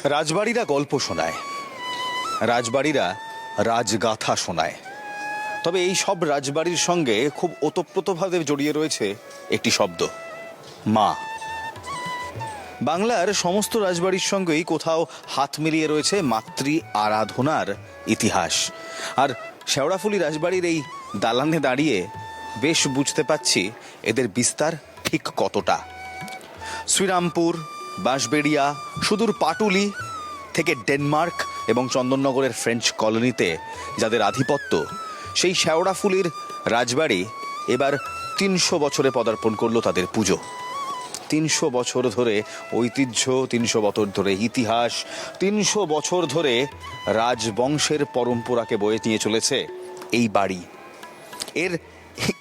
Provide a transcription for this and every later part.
রাজবাড়িরা গল্প শোনায়, রাজবাড়িরা রাজগাথা শোনায়। তবে এই সব রাজবাড়ির সঙ্গে খুব ওতপ্রোতভাবে জড়িয়ে রয়েছে একটি শব্দ, মা। বাংলার সমস্ত রাজবাড়ির সঙ্গেই কোথাও হাত মিলিয়ে রয়েছে মাতৃ আরাধনার ইতিহাস। আর শেওড়াফুলি রাজবাড়ির এই দালানে দাঁড়িয়ে বেশ বুঝতে পারছি এদের বিস্তার ঠিক কতটা। শ্রীরামপুর, বাঁশবেড়িয়া, সুদূর পাটুলি থেকে ডেনমার্ক এবং চন্দননগরের ফ্রেঞ্চ কলোনিতে যাদের আধিপত্য, সেই শেওড়াফুলির রাজবাড়ি এবার ৩০০ বছরে পদার্পণ করলো তাদের পুজো। ৩০০ বছর ধরে ঐতিহ্য, ৩০০ বছর ধরে ইতিহাস, ৩০০ বছর ধরে রাজবংশের পরম্পরাকে বয়ে নিয়ে চলেছে এই বাড়ি। এর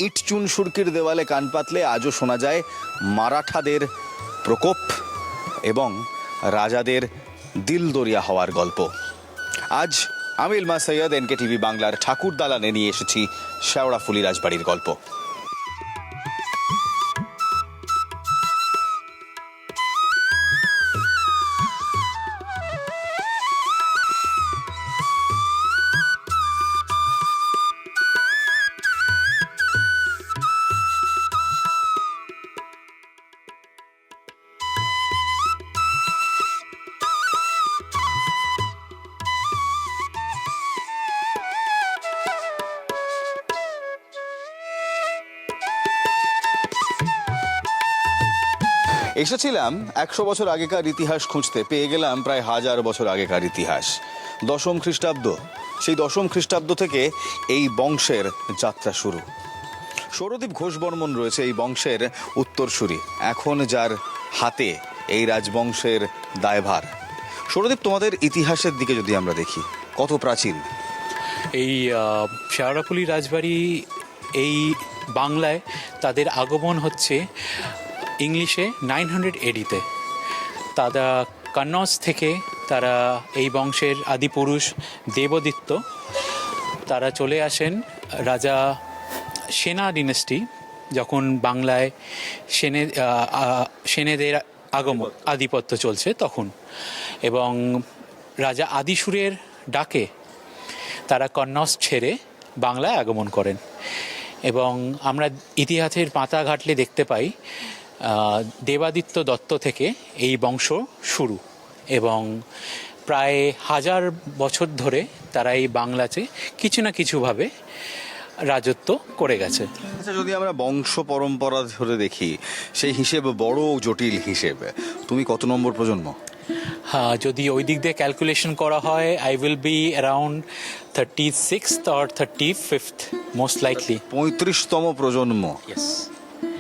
ইট চুন সুরকির দেওয়ালে কান পাতলে আজও শোনা যায় মারাঠাদের প্রকোপ এবং রাজাদের দিলদরিয়া হওয়ার গল্প। আজ আমি ইলমা সৈয়দ, NKTV বাংলার ঠাকুর দালানে নিয়ে এসেছি শেওড়াফুলি রাজবাড়ির গল্প। এসেছিলাম ১০০ বছর আগেকার ইতিহাস খুঁজতে, পেয়ে গেলাম প্রায় ১০০০ বছর আগেকার ইতিহাস। ১০ম খ্রিস্টাব্দ, সেই ১০ম খ্রিস্টাব্দ থেকে এই বংশের যাত্রা শুরু। সৌরদীপ ঘোষ বর্মন রয়েছে এই বংশের উত্তরসূরি, এখন যার হাতে এই রাজবংশের দায়ভার। সৌরদীপ, তোমাদের ইতিহাসের দিকে যদি আমরা দেখি, কত প্রাচীন এই শেওড়াফুলি রাজবাড়ি। এই বাংলায় তাদের আগমন হচ্ছে ইংলিশে 900 AD-তে। তারা কন্নৌজ থেকে, তারা এই বংশের আদিপুরুষ দেবদিত্য, তারা চলে আসেন রাজা সেনা ডিনেস্টি, যখন বাংলায় সেনেদের আগমন, আধিপত্য চলছে তখন। এবং রাজা আদিসুরের ডাকে তারা কন্নৌজ ছেড়ে বাংলায় আগমন করেন। এবং আমরা ইতিহাসের পাতা ঘাটলে দেখতে পাই দেবাদিত্য দত্ত থেকে এই বংশ শুরু, এবং প্রায় 1000 বছর ধরে তারা এই বাংলাতে কিছু না কিছুভাবে রাজত্ব করে গেছে। আচ্ছা, যদি আমরা বংশ পরম্পরা ধরে দেখি, সেই হিসেব বড় জটিল হিসেব। তুমি কত নম্বর প্রজন্ম? হ্যাঁ, যদি ওই দিক দিয়ে ক্যালকুলেশন করা হয়, I will be around 36th or 35th most likely. 35তম প্রজন্ম। ইয়েস।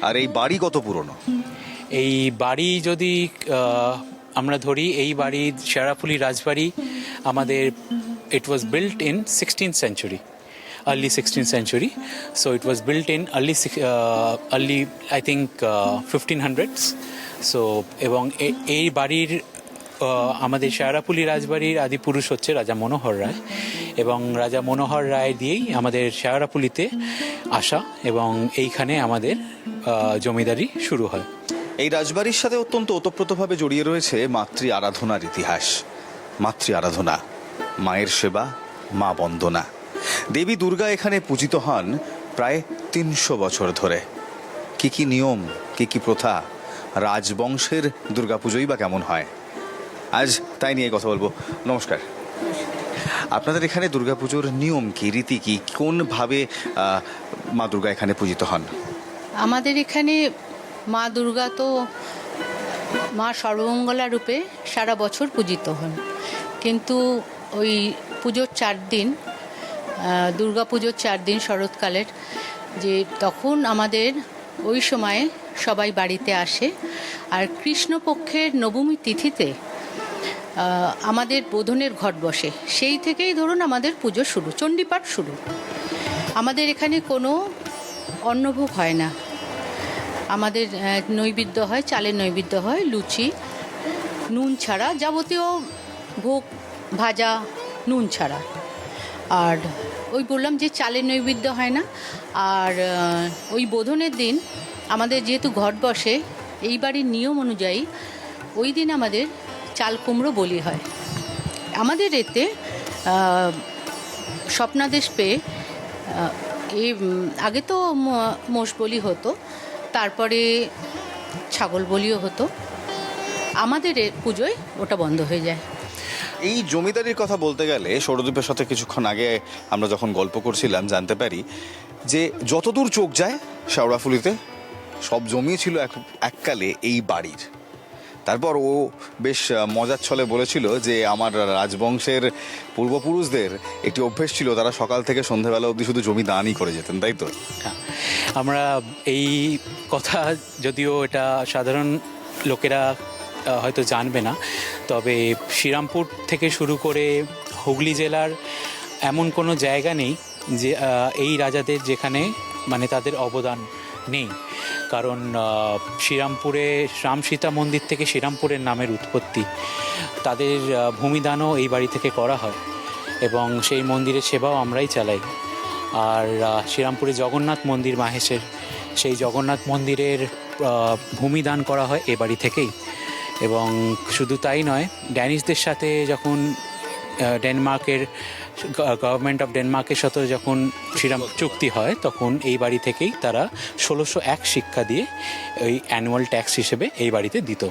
আর এই বাড়ি কত পুরনো? এই বাড়ি যদি আমরা ধরি, এই বাড়ি শেওড়াফুলি রাজবাড়ি আমাদের, it was built in 16th century, early 16th century. So it was built in early I think 1500s. So এবং এই বাড়ির আমাদের শেওড়াফুলি রাজবাড়ির আদিপুরুষ হচ্ছে রাজা মনোহর রায়, এবং রাজা মনোহর রায় দিয়েই আমাদের শেওড়াফুলিতে আসা, এবং এইখানে আমাদের জমিদারি শুরু হয়। এই রাজবাড়ির সাথে অত্যন্ত ওতপ্রোতভাবে জড়িয়ে রয়েছে মাতৃ আরাধনার ইতিহাস। মাতৃ আরাধনা, মায়ের সেবা, মা বন্দনা। দেবী দুর্গা এখানে পূজিত হন প্রায় ৩০০ বছর ধরে। কি কি নিয়ম, কি কি প্রথা, রাজবংশের দুর্গাপুজোই বা কেমন হয়, আজ তাই নিয়ে কথা বলবো। নমস্কার। আপনাদের এখানে দুর্গাপুজোর নিয়ম কি, রীতি কি, কোনভাবে মা দুর্গা এখানে পূজিত হন? আমাদের এখানে মা দুর্গা তো মা সর্বমঙ্গলা রূপে সারা বছর পূজিত হন, কিন্তু ওই পুজোর 4 দিন, দুর্গা পুজোর 4 দিন শরৎকালের, যে তখন আমাদের ওই সময়ে সবাই বাড়িতে আসে। আর কৃষ্ণপক্ষের নবমী তিথিতে আমাদের বোধনের ঘট বসে, সেই থেকেই ধরুন আমাদের পুজো শুরু, চণ্ডীপাঠ শুরু। আমাদের এখানে কোনো অন্নভোগ হয় না, আমাদের নৈবেদ্য হয়, চালের নৈবেদ্য হয়, লুচি, নুন ছাড়া, যাবতীয় ভোগ ভাজা নুন ছাড়া। আর ওই বললাম যে চালের নৈবেদ্য হয় না। আর ওই বোধনের দিন আমাদের যেহেতু ঘট বসে, এই বাড়ির নিয়ম অনুযায়ী ওই দিন আমাদের চাল কুমড়ো বলি হয়। আমাদের এতে স্বপ্নাদেশ পেয়ে আগে তো মোষ বলি হতো, তারপরে ছাগল বলিও হতো। আমাদের পুজোয় ওটা বন্ধ হয়ে যায়। এই জমিদারির কথা বলতে গেলে সৌরদীপের সাথে কিছুক্ষণ আগে আমরা যখন গল্প করছিলাম জানতে পারি যে যতদূর চোখ যায় শেওড়াফুলিতে সব জমি ছিল এককালে এই বাড়ির। তারপর ও বেশ মজার ছলে বলেছিল যে আমার রাজবংশের পূর্বপুরুষদের একটি অভ্যেস ছিল, তারা সকাল থেকে সন্ধ্যাবেলা অবধি শুধু জমি দানই করে যেতেন, তাই তো? আমরা এই কথা, যদিও এটা সাধারণ লোকেরা হয়তো জানবে না, তবে শ্রীরামপুর থেকে শুরু করে হুগলি জেলার এমন কোনো জায়গা নেই যে এই রাজাদের যেখানে মানে তাদের অবদান নেই। কারণ শ্রীরামপুরে রাম সীতা মন্দির থেকে শ্রীরামপুরের নামের উৎপত্তি। তাদের ভূমিদানও এই বাড়ি থেকে করা হয় এবং সেই মন্দিরের সেবাও আমরাই চালাই। আর শ্রীরামপুরে জগন্নাথ মন্দির মাহেশের, সেই জগন্নাথ মন্দিরের ভূমিদান করা হয় এ বাড়ি থেকেই। এবং শুধু তাই নয়, ড্যানিশদের সাথে যখন ডেনমার্কের গভর্নমেন্ট অফ ডেনমার্কের সাথে যখন শ্রীরাম চুক্তি হয়, তখন এই বাড়ি থেকেই তারা 1601 শিক্ষা দিয়ে ওই অ্যানুয়াল ট্যাক্স হিসেবে এই বাড়িতে দিত।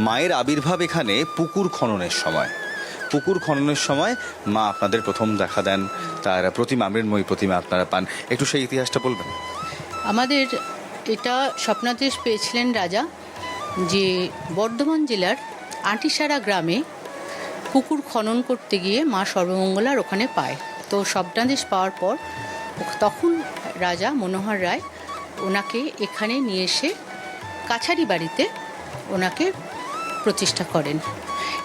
মায়ের আবির্ভাব এখানে পুকুর খননের সময় মা আপনাদের প্রথম দেখা দেন, তার প্রতিমা, মৃন্ময়ী প্রতিমা আপনারা পান। একটু সেই ইতিহাসটা বলবেন। আমাদের এটা স্বপ্নাদেশ পেয়েছিলেন রাজা, যে বর্ধমান জেলার আঁটিসারা গ্রামে পুকুর খনন করতে গিয়ে মা সর্বমঙ্গলার ওখানে পায়। তো স্বপ্নাদেশ পাওয়ার পর তখন রাজা মনোহর রায় ওনাকে এখানে নিয়ে এসে কাছারি বাড়িতে ওনাকে প্রতিষ্ঠা করেন।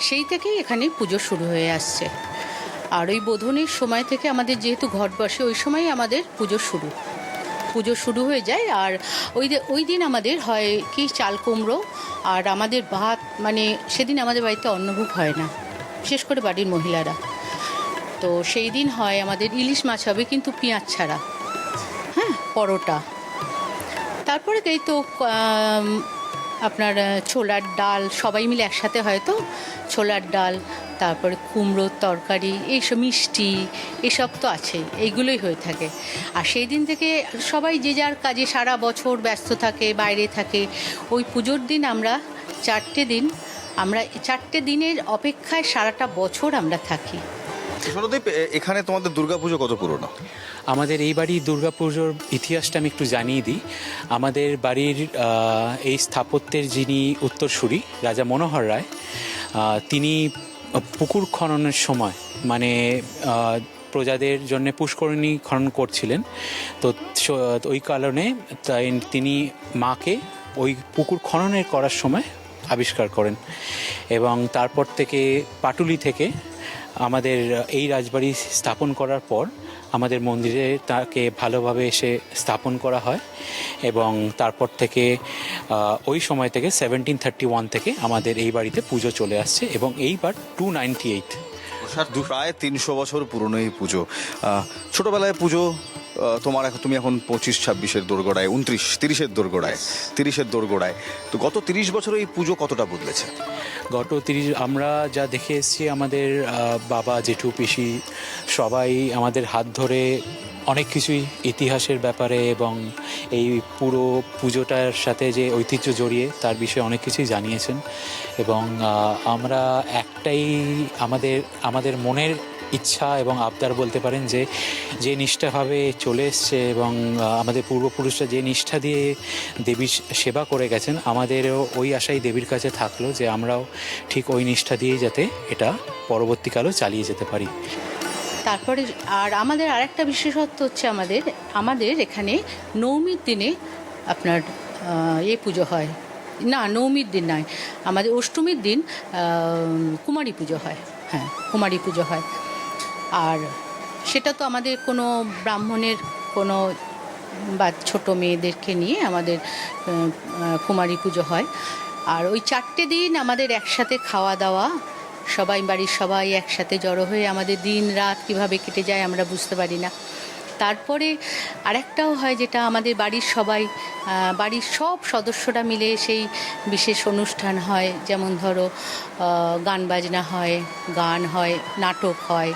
সেই থেকেই এখানে পুজো শুরু হয়ে আসছে। আর ওই বোধনের সময় থেকে আমাদের যেহেতু ঘট বসে, ওই সময়ই আমাদের পুজো শুরু হয়ে যায়। আর ওই দিন আমাদের হয় কি চাল কুমড়ো, আর আমাদের ভাত, মানে সেদিন আমাদের বাড়িতে অন্নভোগ হয় না, বিশেষ করে বাড়ির মহিলারা। তো সেই দিন হয় আমাদের ইলিশ মাছ হবে, কিন্তু পেঁয়াজ ছাড়া, হ্যাঁ, পরোটা। তারপরে এই তো আপনার ছোলার ডাল, সবাই মিলে একসাথে হয়তো ছোলার ডাল, তারপরে কুমড়োর তরকারি, এইসব মিষ্টি, এসব তো আছেই, এইগুলোই হয়ে থাকে। আর সেই দিন থেকে সবাই যে যার কাজে সারা বছর ব্যস্ত থাকে, বাইরে থাকে। ওই পুজোর দিন আমরা 4টে দিনের অপেক্ষায় সারাটা বছর আমরা থাকি। সৌরদীপ, এখানে তোমাদের দুর্গাপুজো কত পুরনো? আমাদের এই বাড়ির দুর্গাপুজোর ইতিহাসটা আমি একটু জানিয়ে দিই। আমাদের বাড়ির এই স্থাপত্যের যিনি উত্তরসূরি রাজা মনোহর রায়, তিনি পুকুর খননের সময় মানে প্রজাদের জন্য পুষ্করিণী খনন করছিলেন। তো ওই কারণে তিনি মাকে ওই পুকুর খননের করার সময় আবিষ্কার করেন এবং তারপর থেকে পাটুলি থেকে আমাদের এই রাজবাড়ি স্থাপন করার পর আমাদের মন্দিরে তাকে ভালোভাবে এসে স্থাপন করা হয় এবং তারপর থেকে ওই সময় থেকে 1731 থেকে আমাদের এই বাড়িতে পুজো চলে আসছে এবং এইবার 298, প্রায় 300 বছর পুরনো এই পুজো। ছোটবেলায় পুজো তুমি এখন 25-26-এর দোরগোড়ায়, 29-30-এর দোরগোড়ায়। তো গত 30 বছরে এই পুজো কতটা বদলেছে? গত 30 আমরা যা দেখে এসেছি, আমাদের বাবা, জেঠু, পিসি সবাই আমাদের হাত ধরে অনেক কিছুই ইতিহাসের ব্যাপারে এবং এই পুরো পুজোটার সাথে যে ঐতিহ্য জড়িয়ে তার বিষয়ে অনেক কিছুই জানিয়েছেন। এবং আমরা একটাই আমাদের মনের ইচ্ছা এবং আবদার বলতে পারেন যে নিষ্ঠাভাবে চলে এসছে এবং আমাদের পূর্বপুরুষরা যে নিষ্ঠা দিয়ে দেবীর সেবা করে গেছেন, আমাদেরও ওই আশাই দেবীর কাছে থাকলো যে আমরাও ঠিক ওই নিষ্ঠা দিয়েই যাতে এটা পরবর্তীকালেও চালিয়ে যেতে পারি। তারপরে আর আমাদের আরেকটা বিশেষত্ব হচ্ছে আমাদের এখানে নবমীর দিনে আপনার পুজো হয় না, নবমীর দিন নয়, আমাদের অষ্টমীর দিন কুমারী পুজো হয়। হ্যাঁ, কুমারী পুজো হয়। আর সেটা তো আমাদের কোনো ব্রাহ্মণের কোনো বা ছোটো মেয়েদেরকে নিয়ে আমাদের কুমারী পুজো হয়। আর ওই 4টে দিন আমাদের একসাথে খাওয়া দাওয়া, সবাই বাড়ির সবাই একসাথে জড়ো হয়ে আমাদের দিন রাত কীভাবে কেটে যায় আমরা বুঝতে পারি না। তারপরে আরেকটাও হয়, যেটা আমাদের বাড়ির সব সদস্যরা মিলে সেই বিশেষ অনুষ্ঠান হয়, যেমন ধরো গান বাজনা হয়, গান হয়, নাটক হয়,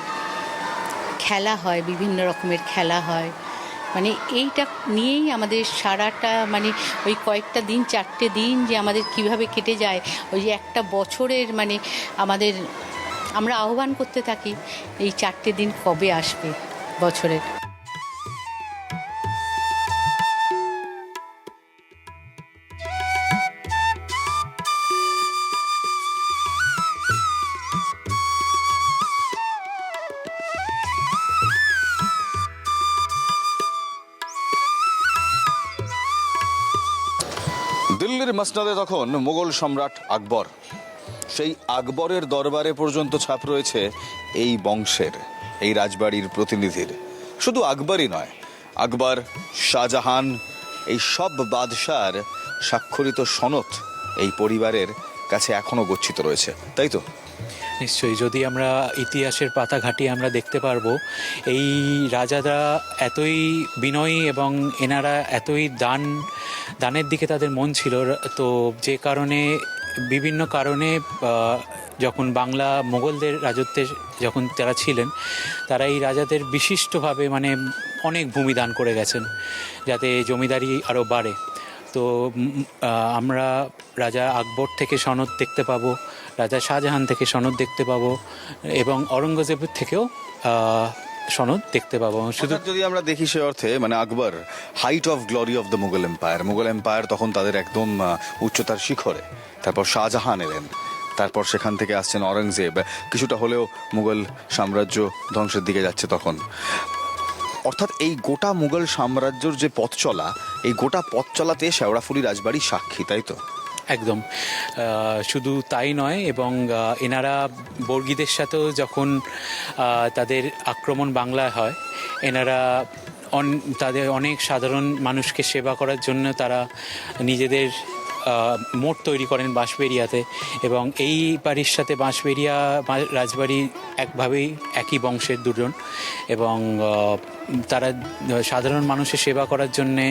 খেলা হয়, বিভিন্ন রকমের খেলা হয়। মানে এইটা নিয়েই আমাদের সারাটা মানে ওই কয়েকটা দিন 4টে দিন যে আমাদের কিভাবে কেটে যায়, ওই যে একটা বছরের মানে আমরা আহ্বান করতে থাকি এই 4টে দিন কবে আসবে বছরের। দিল্লির মসনদে তখন মোগল সম্রাট আকবর, সেই আকবরের দরবারে পর্যন্ত ছাপ রয়েছে এই বংশের, এই রাজবাড়ির প্রতিনিধির। শুধু আকবরই নয়, আকবর, শাহজাহান, এই সব বাদশার স্বাক্ষরিত সনদ এই পরিবারের কাছে এখনো গচ্ছিত রয়েছে, তাই তো? নিশ্চয়ই, যদি আমরা ইতিহাসের পাতা ঘাঁটিয়ে আমরা দেখতে পারবো এই রাজারা এতই বিনয়ী এবং এনারা এতই দানের দিকে তাদের মন ছিল, তো যে কারণে বিভিন্ন কারণে যখন বাংলা মোগলদের রাজত্বে যখন তারা ছিলেন, তারা এই রাজাদের বিশিষ্টভাবে মানে অনেক ভূমি দান করে গেছেন যাতে জমিদারি আরও বাড়ে। তো আমরা রাজা আকবর থেকে সনদ দেখতে পাবো, রাজা শাহজাহান থেকে সনদ দেখতে পাবো এবং অরঙ্গজেবের থেকেও সনদ দেখতে পাবো। শুধু যদি আমরা দেখি সে অর্থে মানে Akbar height of glory of the Mughal empire তখন তাদের একদম উচ্চতার শিখরে। তারপর শাহজাহান এলেন, তারপর সেখান থেকে আসছেন অরঙ্গজেব, কিছুটা হলেও মুঘল সাম্রাজ্য ধ্বংসের দিকে যাচ্ছে তখন। অর্থাৎ এই গোটা মুঘল সাম্রাজ্যর যে পথ চলা, এই গোটা পথ চলাতে শেওড়াফুলি রাজবাড়ি সাক্ষী, তাই তো? একদম, শুধু তাই নয়, এবং এনারা বর্গীদের সাথেও যখন তাদের আক্রমণ বাংলায় হয়, এনারা তাদের অনেক সাধারণ মানুষকে সেবা করার জন্য তারা নিজেদের মোড় তৈরি করেন বাঁশবেড়িয়াতে, এবং এই বাড়ির সাথে বাঁশবেড়িয়া রাজবাড়ি একভাবেই একই বংশের দুজন, এবং তারা সাধারণ মানুষের সেবা করার জন্যে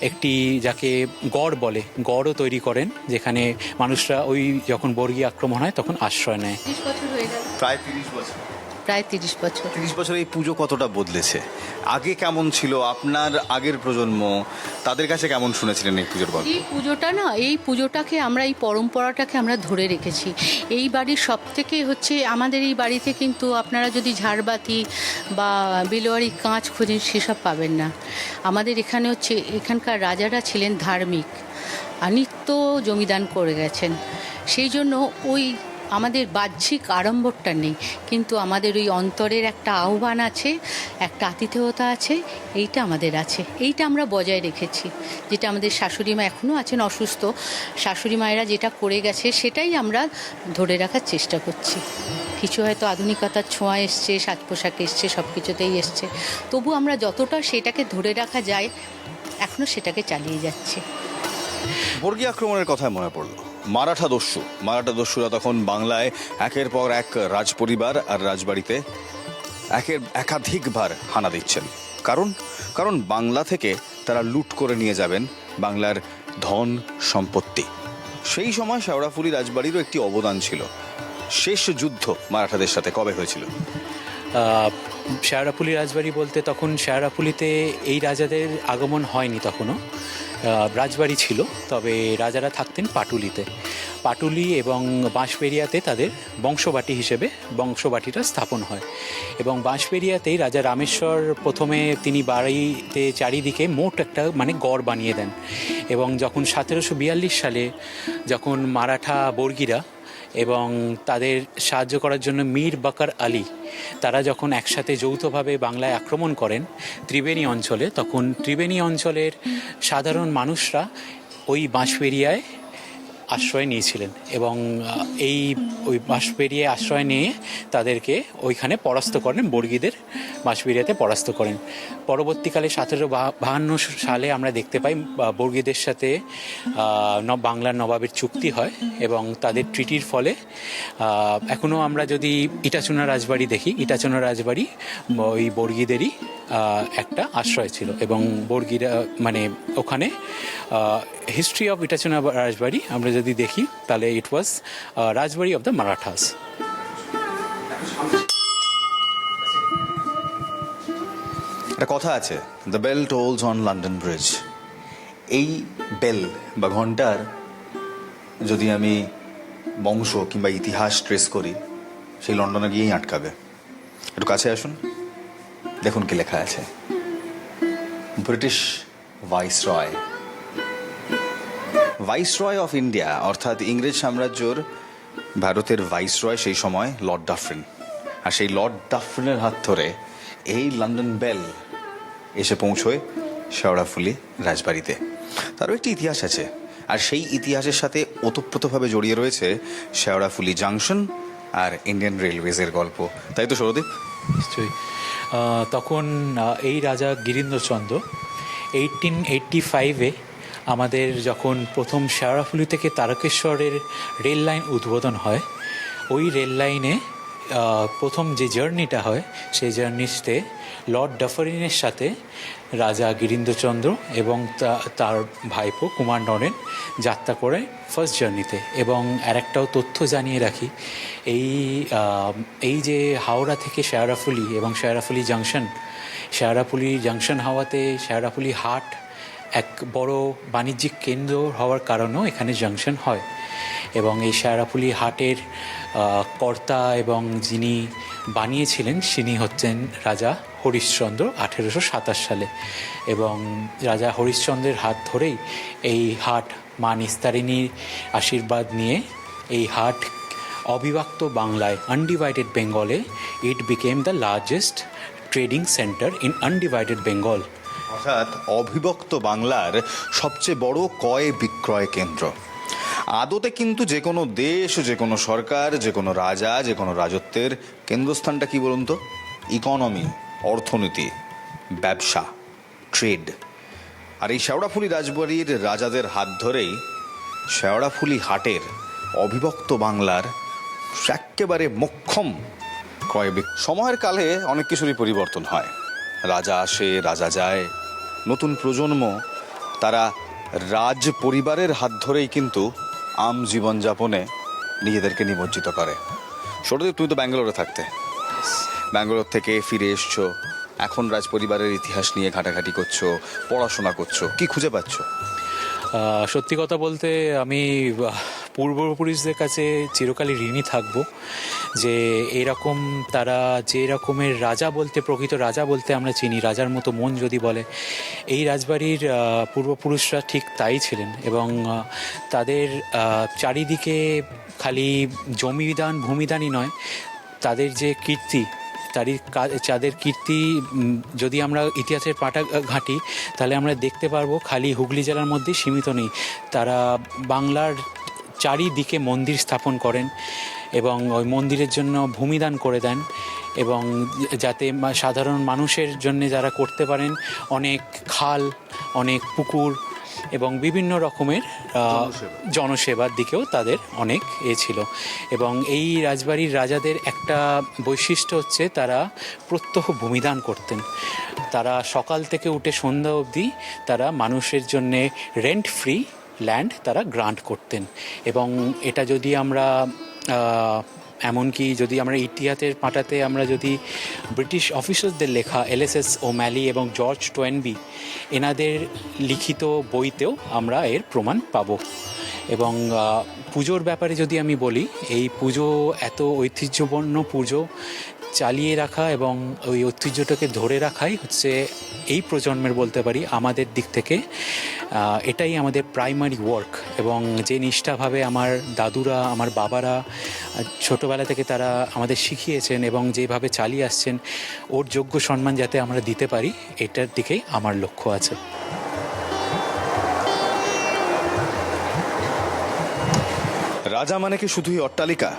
একটি যাকে গড় বলে, গড়ও তৈরি করেন, যেখানে মানুষরা ওই যখন বর্গী আক্রমণ হয় তখন আশ্রয় নেয়। প্রায় 30 বছর। প্রায় 30 বছর। 30 বছর এই পুজো কতটা বদলেছে? আগে কেমন ছিল? আপনার আগের প্রজন্ম তাদের কাছে কেমন শুনেছিলেন এই পুজোর গল্প? এই পুজোটাকে আমরা, এই পরম্পরাটাকে আমরা ধরে রেখেছি। এই বাড়ির সব থেকে হচ্ছে আমাদের এই বাড়িতে কিন্তু আপনারা যদি ঝাড়বাতি বা বেলোয়ারি কাঁচ খোঁজেন সেসব পাবেন না। আমাদের এখানে হচ্ছে এখানকার রাজারা ছিলেন ধার্মিক আর নিত্য জমিদান করে গেছেন, সেই জন্য ওই আমাদের বাহ্যিক আড়ম্বরটা নেই, কিন্তু আমাদের ওই অন্তরের একটা আহ্বান আছে, একটা আতিথেয়তা আছে, এইটা আমাদের আছে, এইটা আমরা বজায় রেখেছি। যেটা আমাদের শাশুড়ি মা এখনও আছেন অসুস্থ, শাশুড়ি মায়েরা যেটা করে গেছে সেটাই আমরা ধরে রাখার চেষ্টা করছি। কিছু হয়তো আধুনিকতার ছোঁয়া এসছে, সাজ পোশাক এসছে, সব কিছুতেই এসছে, তবু আমরা যতটা সেটাকে ধরে রাখা যায় এখনও সেটাকে চালিয়ে যাচ্ছি। বর্গী আক্রমণের কথায় মনে পড়ল, মারাঠা দস্যুরা তখন বাংলায় একের পর এক রাজপরিবার আর রাজবাড়িতে একাধিকবার হানা দিচ্ছেন। কারণ বাংলা থেকে তারা লুট করে নিয়ে যাবেন বাংলার ধন সম্পত্তি। সেই সময় শেওড়াফুলি রাজবাড়িরও একটি অবদান ছিল। শেষ যুদ্ধ মারাঠাদের সাথে কবে হয়েছিল? শেওড়াফুলি রাজবাড়ি বলতে তখন শেওড়াফুলিতে এই রাজাদের আগমন হয়নি তখনও, রাজবাড়ি ছিল, তবে রাজারা থাকতেন পাটুলিতে। পাটুলি এবং বাঁশবেড়িয়াতে তাদের বংশবাটি হিসেবে বংশবাটিটা স্থাপন হয়। এবং বাঁশবেড়িয়াতেই রাজা রামেশ্বর প্রথমে তিনি বাড়িতে চারিদিকে মোট একটা মানে গড় বানিয়ে দেন। এবং যখন 1742 সালে যখন মারাঠা বর্গীরা এবং তাদের সাহায্য করার জন্য মীর বাকার আলী তারা যখন একসাথে যৌথভাবে বাংলায় আক্রমণ করেন ত্রিবেণী অঞ্চলে, তখন ত্রিবেণী অঞ্চলের সাধারণ মানুষরা ওই বাঁশবেড়িয়ায় আশ্রয় নিয়েছিলেন এবং ওই বাঁশবেড়িয়ায় আশ্রয় নিয়ে তাদেরকে ওইখানে পরাস্ত করেন, বর্গীদের বাঁশবেড়িয়াতে পরাস্ত করেন। পরবর্তীকালে 1752 সালে আমরা দেখতে পাই বর্গীদের সাথে বাংলার নবাবের চুক্তি হয় এবং তাদের ট্রিটির ফলে এখনও আমরা যদি ইটাচুনা রাজবাড়ি দেখি, ইটাচুনা রাজবাড়ি ওই বর্গীদেরই একটা আশ্রয় ছিল। এবং বর্গীরা মানে ওখানে হিস্ট্রি অফ ইটাচুনা রাজবাড়ি আমরা যদি দেখি তাহলে ইট ওয়াজ রাজবাড়ি অফ দ্য মারাঠাস। একটা কথা আছে, the bell tolls on London bridge. এই বেল বা ঘন্টার যদি আমি বংশ কিংবা ইতিহাস ট্রেস করি, সেই লন্ডনে গিয়েই আটকাবে। একটু কাছে আসুন, দেখুন কি লেখা আছে। British viceroy, viceroy of India, অর্থাৎ ইংরেজ সাম্রাজ্যর ভারতের ভাইসরয় সেই সময় লর্ড ডাফরিন। আর সেই লর্ড ডাফরিনের হাত ধরে এই লন্ডন বেল এসে পৌঁছয় শেওড়াফুলি রাজবাড়িতে। তারও একটি ইতিহাস আছে, আর সেই ইতিহাসের সাথে ওতপ্রোতভাবে জড়িয়ে রয়েছে শেওড়াফুলি জাংশন আর ইন্ডিয়ান রেলওয়েজের গল্প, তাই তো সৌরদীপ? নিশ্চয়ই। তখন এই রাজা গিরীন্দ্রচন্দ্র 1885-এ আমাদের যখন প্রথম শেওড়াফুলি থেকে তারকেশ্বরের রেল লাইন উদ্বোধন হয়, ওই রেল লাইনে প্রথম যে জার্নিটা হয় সেই জার্নিতে লর্ড ডাফরিনের সাথে রাজা গিরীন্দ্রচন্দ্র এবং তার ভাইপো কুমার নরেন যাত্রা করে ফার্স্ট জার্নিতে। এবং আরেকটাও তথ্য জানিয়ে রাখি, এই যে হাওড়া থেকে শেওড়াফুলি এবং শেওড়াফুলি জাংশন হওয়াতে শেওড়াফুলি হাট এক বড় বাণিজ্যিক কেন্দ্র হওয়ার কারণেও এখানে জাংশন হয়। এবং এই শেওড়াফুলি হাটের কর্তা এবং যিনি বানিয়েছিলেন তিনি হচ্ছেন রাজা হরিশ্চন্দ্র 1827 সালে। এবং রাজা হরিশ্চন্দ্রের হাত ধরেই এই হাট মা নিস্তারিণীর আশীর্বাদ নিয়ে এই হাট অবিভক্ত বাংলায়, আনডিভাইডেড বেঙ্গলে, ইট became the largest trading centre in undivided Bengal. অর্থাৎ অবিভক্ত বাংলার সবচেয়ে বড় ক্রয় বিক্রয় কেন্দ্র। আদতে কিন্তু যে কোনো দেশ, যে কোনো সরকার, যে কোনো রাজা, যে কোনো রাজত্বের কেন্দ্রস্থানটা কি বলুন তো? ইকোনমি, অর্থনীতি, ব্যবসা, ট্রেড। আর এই শেওড়াফুলি রাজবাড়ির রাজাদের হাত ধরেই শেওড়াফুলি হাটের অবিভক্ত বাংলার একেবারে মোক্ষম ক্রয় বিক্রয়। সময়ের কালে অনেক কিছুরই পরিবর্তন হয়, রাজা আসে, রাজা যায়, নতুন প্রজন্ম তারা রাজ পরিবারের হাত ধরেই কিন্তু আম জীবনযাপনে নিজেদেরকে নিমজ্জিত করে। সৌরদীপ, তুমি তো ব্যাঙ্গালোরে থাকতে, ব্যাঙ্গালোর থেকে ফিরে এসছো, এখন রাজ পরিবারের ইতিহাস নিয়ে ঘাটাঘাটি করছো, পড়াশোনা করছো, কি খুঁজে পাচ্ছ? সত্যি কথা বলতে আমি পূর্বপুরুষদের কাছে চিরকালই ঋণী থাকব যে এরকম তারা যে রকমের রাজা বলতে, প্রকৃত রাজা বলতে আমরা চিনি, রাজার মতো মন যদি বলে, এই রাজবাড়ির পূর্বপুরুষরা ঠিক তাই ছিলেন। এবং তাদের চারিদিকে খালি জমিদান ভূমিদানই নয়, তাদের যে কীর্তি, তাদের কীর্তি যদি আমরা ইতিহাসের পাটা ঘাঁটি তাহলে আমরা দেখতে পারবো খালি হুগলি জেলার মধ্যেই সীমিত নেই। তারা বাংলার চারিদিকে মন্দির স্থাপন করেন এবং ওই মন্দিরের জন্য ভূমিদান করে দেন, এবং যাতে সাধারণ মানুষের জন্য যারা করতে পারেন অনেক খাল, অনেক পুকুর এবং বিভিন্ন রকমের জনসেবার দিকেও তাদের অনেক ছিল। এবং এই রাজবাড়ির রাজাদের একটা বৈশিষ্ট্য হচ্ছে তারা প্রত্যহ ভূমিদান করতেন। তারা সকাল থেকে উঠে সন্ধ্যা অবধি তারা মানুষের জন্যে রেন্ট ফ্রি ল্যান্ড তারা গ্রান্ট করতেন। এবং এটা যদি আমরা এমনকি যদি আমরা ইতিহাসের পাতাতে আমরা যদি ব্রিটিশ অফিসারদের লেখা এলএসএস ওম্যালি এবং জর্জ টোয়েনবি এনাদের লিখিত বইতেও আমরা এর প্রমাণ পাবো। এবং পুজোর ব্যাপারে যদি আমি বলি, এই পুজো এত ঐতিহ্যপূর্ণ পুজো চালিয়ে রাখা এবং ওই ঐতিহ্যটাকে ধরে রাখাই হচ্ছে এই প্রজন্মের বলতে পারি আমাদের দিক থেকে এটাই আমাদের প্রাইমারি ওয়ার্ক। এবং যে নিষ্ঠাভাবে আমার দাদুরা আমার বাবারা ছোটোবেলা থেকে তারা আমাদের শিখিয়েছেন এবং যেভাবে চালিয়ে আসছেন, ওর যোগ্য সম্মান যাতে আমরা দিতে পারি এটার দিকেই আমার লক্ষ্য আছে। রাজা মানে কি শুধুই অট্টালিকা?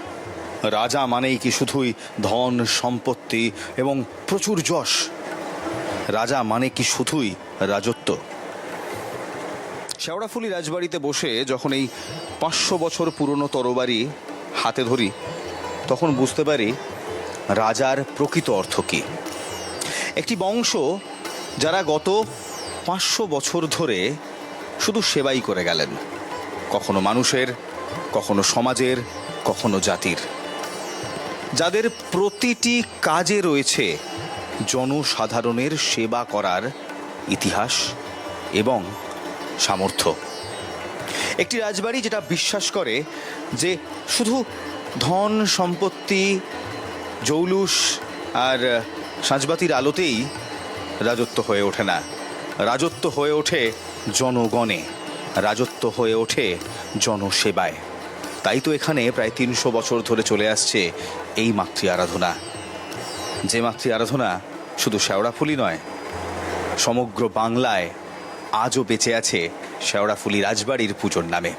রাজা মানেই কি শুধুই ধন সম্পত্তি এবং প্রচুর যশ? রাজা মানে কি শুধুই রাজত্ব? শেওড়াফুলি রাজবাড়িতে বসে যখন এই 500 বছর পুরনো তরবারি হাতে ধরি, তখন বুঝতে পারি রাজার প্রকৃত অর্থ কী। একটি বংশ যারা গত 500 বছর ধরে শুধু সেবাই করে গেলেন, কখনো মানুষের, কখনো সমাজের, কখনো জাতির, যাদের প্রতিটি কাজে রয়েছে জনসাধারণের সেবা করার ইতিহাস এবং সামর্থ্য। একটি রাজবাড়ি যেটা বিশ্বাস করে যে শুধু ধন সম্পত্তি, জৌলুস আর সাঁঝবাতির আলোতেই রাজত্ব হয়ে ওঠে না। রাজত্ব হয়ে ওঠে জনগণে, রাজত্ব হয়ে ওঠে জনসেবায়। তাই তো এখানে প্রায় 300 বছর ধরে চলে আসছে এই মাতৃ আরাধনা, যে মাতৃ আরাধনা শুধু শেওড়াফুলি নয়, সমগ্র বাংলায় আজও বেঁচে আছে শেওড়াফুলি রাজবাড়ির পুজোর নামে।